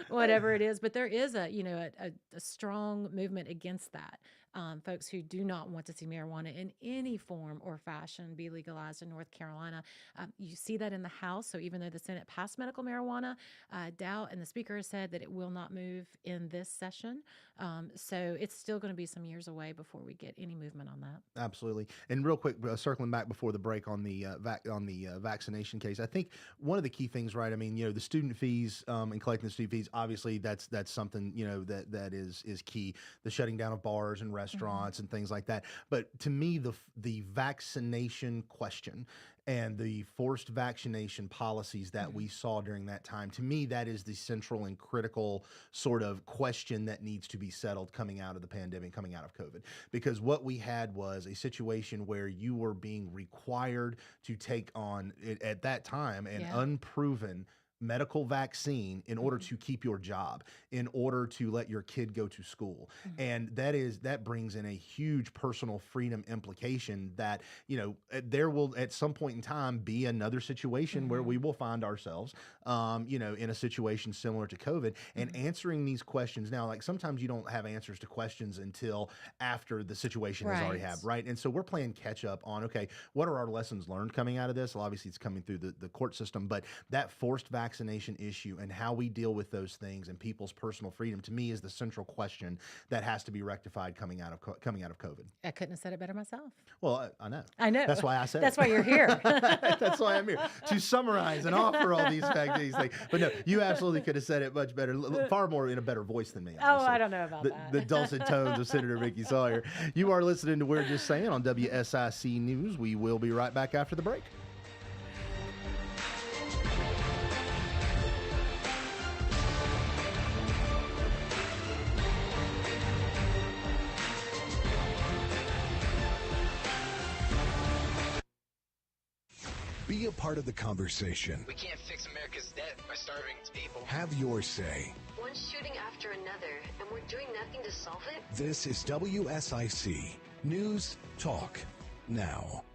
Whatever it is, but there is a strong movement against that. Folks who do not want to see marijuana in any form or fashion be legalized in North Carolina. You see that in the House. So even though the Senate passed medical marijuana, doubt, and the Speaker has said that it will not move in this session. So it's still going to be some years away before we get any movement on that. Absolutely. And real quick, circling back before the break on the vaccination case, I think one of the key things, right? I mean, the student fees and collecting the student fees, obviously that's something that is key. The shutting down of bars and restaurants and things like that. But to me, the vaccination question and the forced vaccination policies that we saw during that time, to me, that is the central and critical sort of question that needs to be settled coming out of the pandemic, coming out of COVID. Because what we had was a situation where you were being required to take on, at that time, an unproven medical vaccine in order to keep your job, in order to let your kid go to school. And that brings in a huge personal freedom implication that, there will at some point in time be another situation where we will find ourselves, in a situation similar to COVID, and answering these questions now. Like sometimes you don't have answers to questions until after the situation has already happened, right? And so we're playing catch up on, okay, what are our lessons learned coming out of this? Well, obviously it's coming through the court system, but that forced vaccination issue and how we deal with those things and people's personal freedom, to me, is the central question that has to be rectified coming out of COVID. I couldn't have said it better myself. Well, I know. That's why I said That's why you're here. That's why I'm here, to summarize and offer all these things. But no, you absolutely could have said it much better, far more in a better voice than me. Honestly. Oh, I don't know about that. The dulcet tones of Senator Vickie Sawyer. You are listening to We're Just Saying on WSIC News. We will be right back after the break. Be a part of the conversation. We can't fix America's debt by starving its people. Have your say. One shooting after another, and we're doing nothing to solve it? This is WSIC News Talk Now.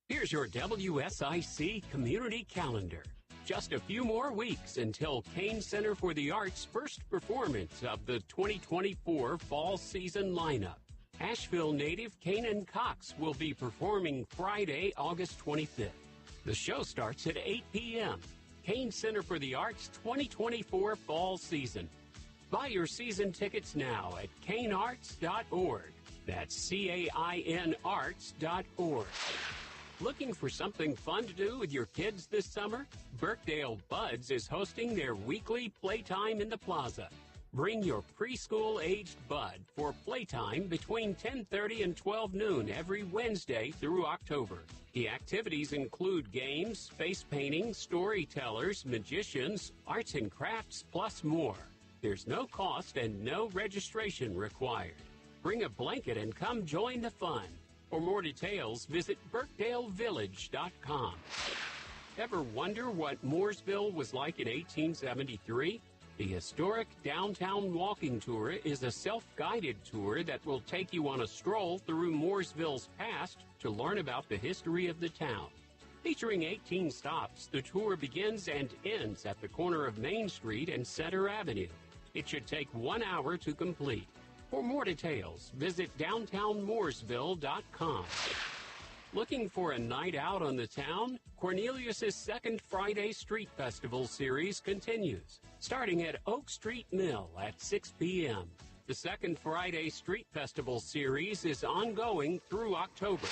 Here's your WSIC community calendar. Just a few more weeks until Kane Center for the Arts' first performance of the 2024 fall season lineup. Asheville native Kanan Cox will be performing Friday, August 25th. The show starts at 8 p.m. Kane Center for the Arts 2024 fall season. Buy your season tickets now at kanearts.org. That's CAIN arts.org. Looking for something fun to do with your kids this summer? Birkdale Buds is hosting their weekly playtime in the plaza. Bring your preschool-aged bud for playtime between 10:30 and 12 noon every Wednesday through October. The activities include games, face painting, storytellers, magicians, arts and crafts, plus more. There's no cost and no registration required. Bring a blanket and come join the fun. For more details, visit BirkdaleVillage.com. Ever wonder what Mooresville was like in 1873? The historic Downtown Walking Tour is a self-guided tour that will take you on a stroll through Mooresville's past to learn about the history of the town. Featuring 18 stops, the tour begins and ends at the corner of Main Street and Center Avenue. It should take 1 hour to complete. For more details, visit downtownmooresville.com. Looking for a night out on the town? Cornelius's second Friday Street Festival series continues, starting at Oak Street Mill at 6 p.m. The second Friday Street Festival series is ongoing through October.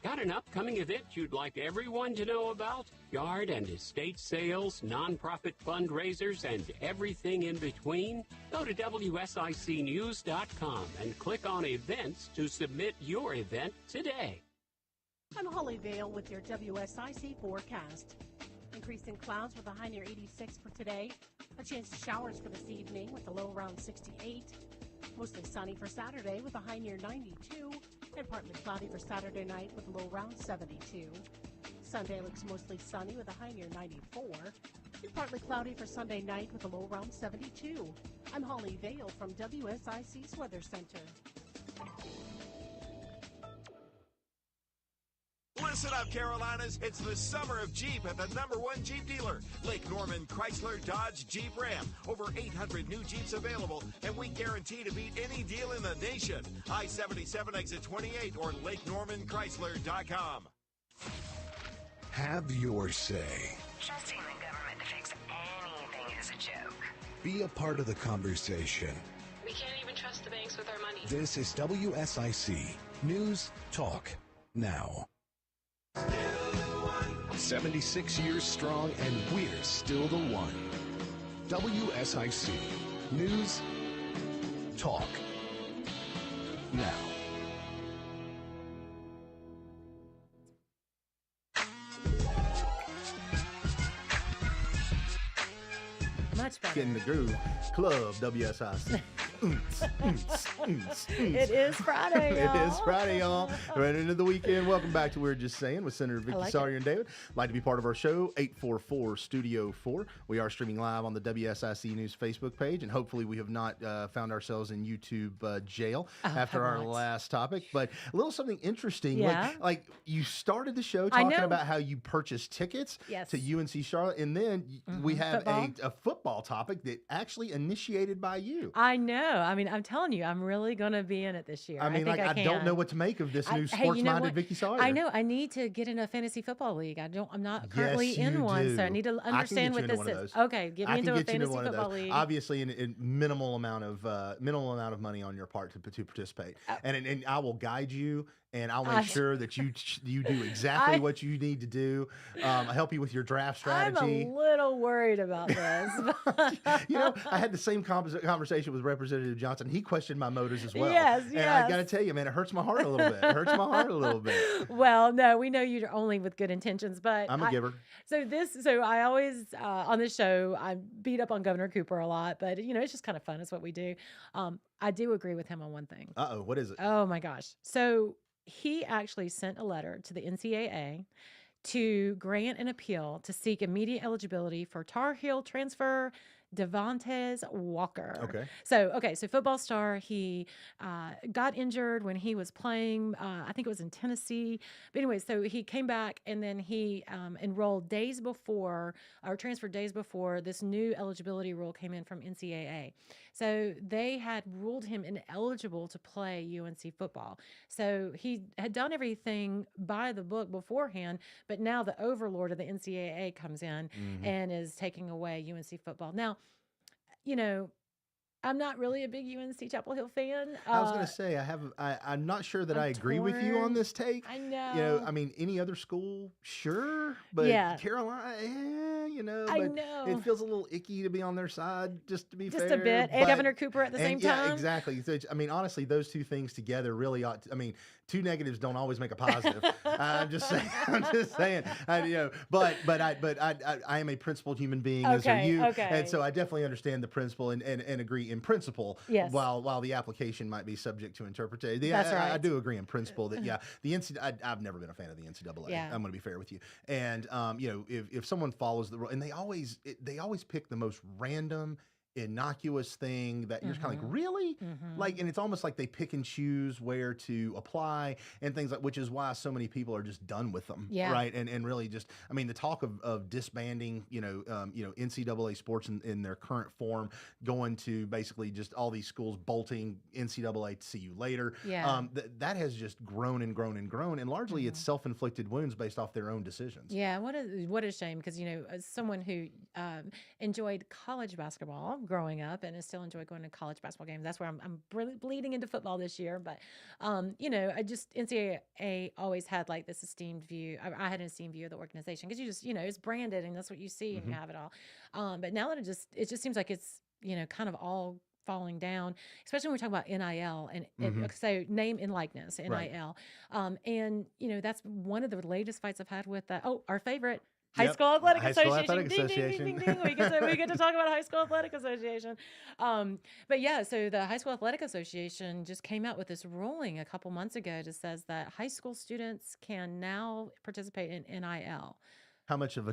Got an upcoming event you'd like everyone to know about? Yard and estate sales, nonprofit fundraisers, and everything in between? Go to WSICnews.com and click on Events to submit your event today. I'm Holly Vale with your WSIC forecast. Increasing clouds with a high near 86 for today. A chance of showers for this evening with a low around 68. Mostly sunny for Saturday with a high near 92. And partly cloudy for Saturday night with a low around 72. Sunday looks mostly sunny with a high near 94. And partly cloudy for Sunday night with a low around 72. I'm Holly Vale from WSIC's Weather Center. Listen up, Carolinas. It's the summer of Jeep at the #1 Jeep dealer, Lake Norman Chrysler Dodge Jeep Ram. Over 800 new Jeeps available, and we guarantee to beat any deal in the nation. I-77 exit 28 or LakeNormanChrysler.com. Have your say. Trusting the government to fix anything is a joke. Be a part of the conversation. We can't even trust the banks with our money. This is WSIC News Talk Now. 76 years strong, and we're still the one. WSIC News Talk Now. Much better. Get in the groove. Club WSIC. It is Friday, y'all. It is Friday, y'all. Right into the weekend. Welcome back to We're Just Saying with Senator Vickie, Sawyer, and David. Like to be part of our show, 844 Studio 4. We are streaming live on the WSIC News Facebook page, and hopefully we have not found ourselves in YouTube jail after our last topic. But a little something interesting. Yeah. Like you started the show talking about how you purchased tickets to UNC Charlotte, and then we have a football topic that actually initiated by you. I know. I mean, I'm telling you, I'm really going to be in it this year. I mean, I don't know what to make of this new sports-minded Vickie Sawyer. I know. I need to get in a fantasy football league. I'm not currently in one, so I need to understand what this is. Okay, get me into a fantasy football league. Obviously, in minimal amount of money on your part to participate, and I will guide you. And I'll make sure that you do exactly what you need to do. I'll help you with your draft strategy. I'm a little worried about this. I had the same conversation with Representative Johnson. He questioned my motives as well. Yes. And I got to tell you, man, it hurts my heart a little bit. Well, no, we know you're only with good intentions, but I'm a giver. So I always, on this show, I beat up on Governor Cooper a lot, but it's just kind of fun. It's what we do. I do agree with him on one thing. Uh-oh, what is it? Oh my gosh. So he actually sent a letter to the NCAA to grant an appeal to seek immediate eligibility for Tar Heel transfer Devontae Walker. So football star, he got injured when he was playing, I think it was in Tennessee. But anyway, so he came back and then he enrolled days before, or transferred days before this new eligibility rule came in from NCAA. So they had ruled him ineligible to play UNC football. So he had done everything by the book beforehand, but now the overlord of the NCAA comes in and is taking away UNC football. Now, I'm not really a big UNC Chapel Hill fan. I was going to say, I'm not sure that I agree with you on this take. I know. I mean, any other school, sure, but Carolina, but I know. It feels a little icky to be on their side, just to be fair. Just a bit. And Governor Cooper at the same time. Yeah, exactly. So, I mean, honestly, those two things together really ought to, I mean, two negatives don't always make a positive. I'm just saying. But I am a principled human being, as are you. And so I definitely understand the principle and agree in principle. Yes. While the application might be subject to interpretation. That's right. I do agree in principle that the NCAA. I've never been a fan of the NCAA. Yeah. I'm going to be fair with you. And if someone follows the rule, and they always pick the most random, innocuous thing that you're kind of like, really? And it's almost like they pick and choose where to apply and things like, which is why so many people are just done with them. Yeah. Right. And really just, I mean, the talk of disbanding, NCAA sports in their current form, going to basically just all these schools bolting NCAA to see you later. Yeah. That has just grown and grown and grown. And largely it's self-inflicted wounds based off their own decisions. Yeah. What a shame. Because, as someone who enjoyed college basketball growing up and I still enjoy going to college basketball games. That's where I'm really bleeding into football this year. But, I just, NCAA always had like this esteemed view. I had an esteemed view of the organization because you just, it's branded and that's what you see and you have it all. But now that it just seems like it's, kind of all falling down, especially when we're talking about NIL and so name and likeness, NIL. Right. And, that's one of the latest fights I've had with our favorite High School Athletic Association. Ding, ding, ding, ding. We get to talk about High School Athletic Association. But yeah, so the High School Athletic Association just came out with this ruling a couple months ago that says that high school students can now participate in NIL. How much of a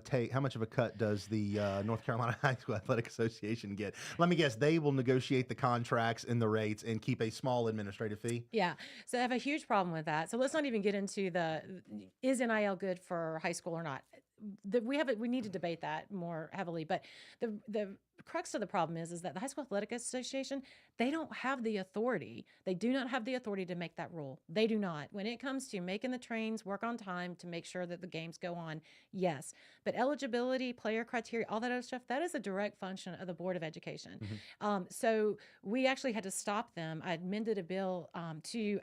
cut does the North Carolina High School Athletic Association get? Let me guess, they will negotiate the contracts and the rates and keep a small administrative fee? Yeah. So I have a huge problem with that. So let's not even get into is NIL good for high school or not? We need to debate that more heavily, but the crux of the problem is that the High School Athletic Association, they don't have the authority. They do not have the authority to make that rule. They do not. When it comes to making the trains work on time to make sure that the games go on, yes. But eligibility, player criteria, all that other stuff, that is a direct function of the Board of Education. So we actually had to stop them. I amended a bill to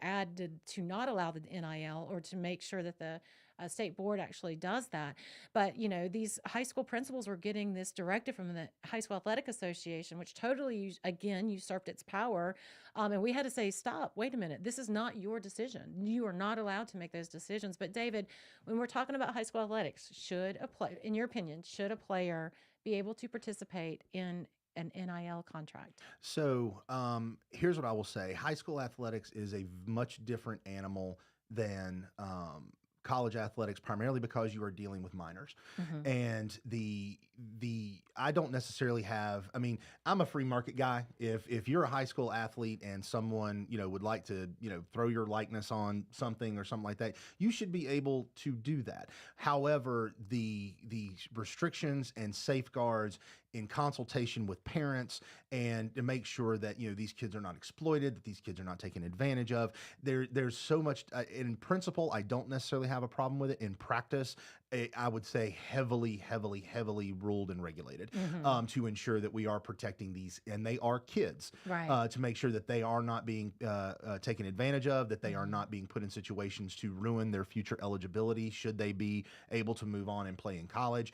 not allow the NIL or to make sure that the state board actually does that. But, these high school principals were getting this directive from the High School Athletic Association, which totally, again, usurped its power. And we had to say, stop, wait a minute. This is not your decision. You are not allowed to make those decisions. But David, when we're talking about high school athletics, in your opinion, should a player be able to participate in an NIL contract? So here's what I will say. High school athletics is a much different animal than college athletics, primarily because you are dealing with minors. And I don't necessarily have, I mean, I'm a free market guy. If you're a high school athlete and someone, would like to, throw your likeness on something or something like that, you should be able to do that. However, the restrictions and safeguards in consultation with parents and to make sure that, these kids are not exploited, that these kids are not taken advantage of. There's so much, in principle, I don't necessarily have a problem with it. In practice, I would say heavily ruled and regulated to ensure that we are protecting these, and they are kids, right. To make sure that they are not being taken advantage of, that they are not being put in situations to ruin their future eligibility should they be able to move on and play in college,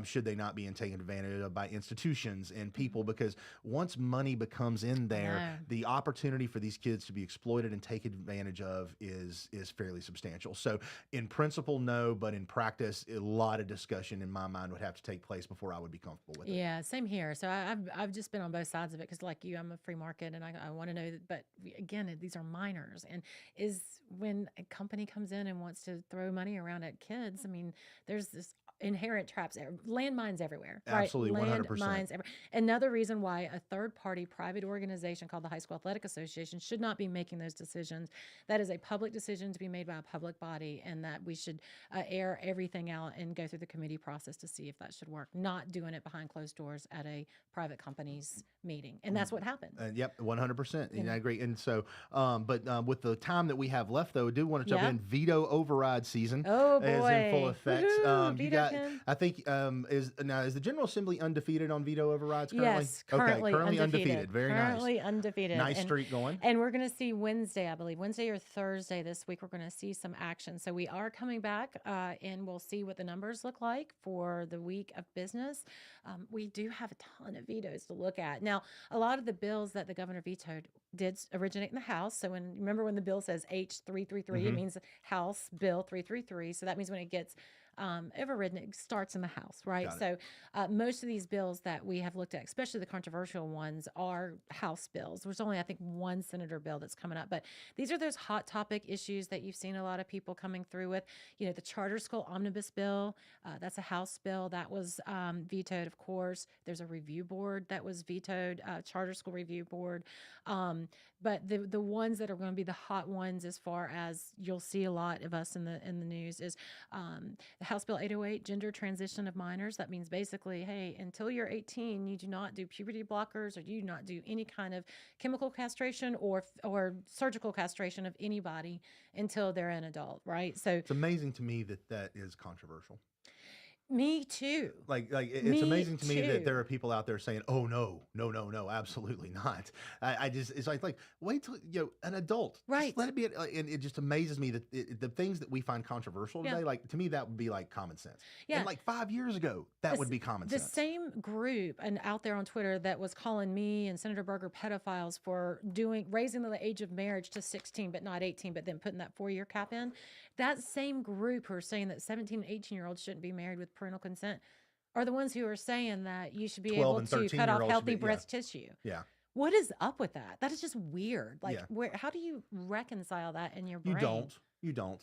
should they not be taken advantage of by institutions and people, because once money becomes in there, the opportunity for these kids to be exploited and taken advantage of is fairly substantial. So in principle, no, but in practice, a lot of discussion in my mind would have to take place before I would be comfortable with it. Yeah, same here. So I've just been on both sides of it because, like you, I'm a free market, and I want to know that. But again, these are minors, and when a company comes in and wants to throw money around at kids, I mean, there's this inherent traps, landmines everywhere. Absolutely, right? 100%. Landmines everywhere. Another reason why a third-party private organization called the High School Athletic Association should not be making those decisions. That is a public decision to be made by a public body, and that we should air everything out and go through the committee process to see if that should work. Not doing it behind closed doors at a private company's meeting, and that's what happened. Yep, 100%. And I agree. And so, but with the time that we have left, though, I do want to jump in. Veto override season is in full effect. You got, pin. I think, is the General Assembly undefeated on veto overrides currently? Yes, currently undefeated. Very currently undefeated. Nice streak going. And we're going to see Wednesday, I believe, Wednesday or Thursday this week, we're going to see some action. So we are coming back, and we'll see what the numbers look like for the week of business. We do have a ton of vetoes to look at. Now, a lot of the bills that the governor vetoed did originate in the House. So remember when the bill says H333, it means House Bill 333. So that means when it gets overridden, it starts in the House, right? So most of these bills that we have looked at, especially the controversial ones, are House bills. There's only, I think, one senator bill that's coming up. But these are those hot topic issues that you've seen a lot of people coming through with. You know, the charter school omnibus bill, that's a House bill. That was vetoed, of course. There's a review board that was vetoed, charter school review board. But the ones that are going to be the hot ones, as far as you'll see a lot of us in the news, is the House Bill 808, gender transition of minors. That means basically, hey, until you're 18, you do not do puberty blockers, or you do not do any kind of chemical castration or surgical castration of anybody until they're an adult, right? So it's amazing to me that is controversial. Me too. Like it's amazing to me that there are people out there saying, "Oh no, absolutely not." I just, it's like wait till an adult, right? Just let it be. And it just amazes me that the things that we find controversial today, like to me, that would be like common sense. Yeah. And like 5 years ago, that would be common sense. The same group and out there on Twitter that was calling me and Senator Berger pedophiles for raising the age of marriage to 16 but not 18, but then putting that 4-year cap in. That same group who are saying that 17 and 18-year-olds shouldn't be married with parental consent are the ones who are saying that you should be able to cut off healthy breast tissue. Yeah. What is up with that? That is just weird. Like, how do you reconcile that in your brain? You don't.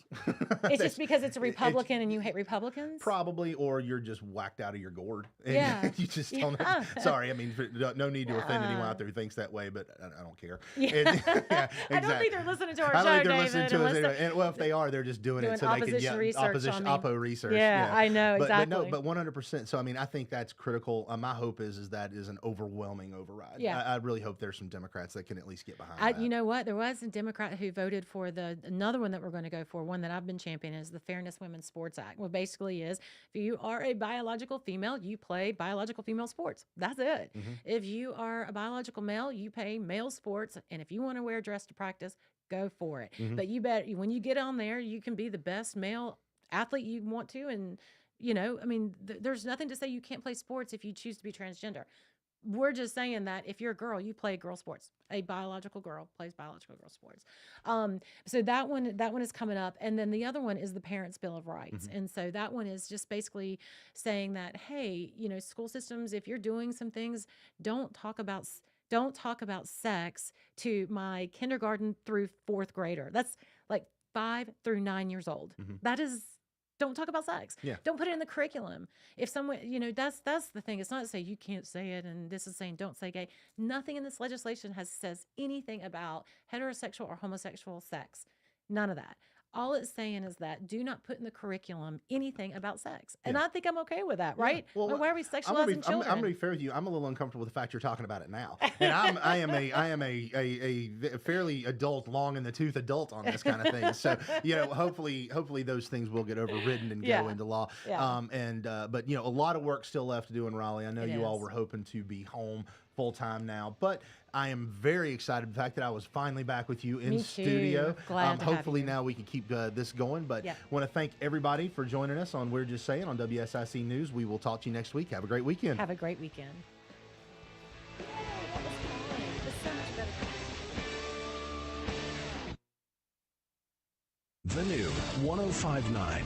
It's just because it's a Republican and you hate Republicans? Probably, or you're just whacked out of your gourd. And yeah. You just don't have, sorry, I mean, no need to offend anyone out there who thinks that way, but I don't care. Yeah. Exactly. I don't think they're listening to our show, I don't think they're David, listening to us anyway. And, well, if they are, they're just doing it so they can get oppo research. Yeah, I know, exactly. But 100%. So, I mean, I think that's critical. My hope is that is an overwhelming override. Yeah. I really hope there's some Democrats that can at least get behind that. You know what? There was a Democrat who voted for another one that we're going to go for, one that I've been championing, is the Fairness Women's Sports Act. Well, basically is, if you are a biological female, you play biological female sports. That's it. Mm-hmm. If you are a biological male, you play male sports. And if you want to wear a dress to practice, go for it. Mm-hmm. But when you get on there, you can be the best male athlete you want to. And, I mean, there's nothing to say you can't play sports if you choose to be transgender. We're just saying that if you're a girl, you play girl sports. A biological girl plays biological girl sports. So that one is coming up. And then the other one is the Parents' Bill of Rights. Mm-hmm. And so that one is just basically saying that, hey, school systems, if you're doing some things, don't talk about sex to my kindergarten through 4th grader. That's like 5 through 9 years old. Mm-hmm. That is, don't talk about sex. Yeah. Don't put it in the curriculum. If someone, that's the thing. It's not to say you can't say it, and this is saying don't say gay. Nothing in this legislation says anything about heterosexual or homosexual sex. None of that. All it's saying is that do not put in the curriculum anything about sex. And I think I'm okay with that, right? Yeah. Well, why are we sexualizing children? I'm going to be fair with you. I'm a little uncomfortable with the fact you're talking about it now. And I am a fairly adult, long in the tooth adult on this kind of thing. So, hopefully those things will get overridden and go into law. Yeah. But a lot of work still left to do in Raleigh. I know you all were hoping to be home full time now. But I am very excited the fact that I was finally back with you in Me too. studio. Glad to have hopefully you. now we can keep this going. But Yeah. want to thank everybody for joining us on We're Just Saying on WSIC News. We will talk to you next week. Have a great weekend. Have a great weekend. The new 105.9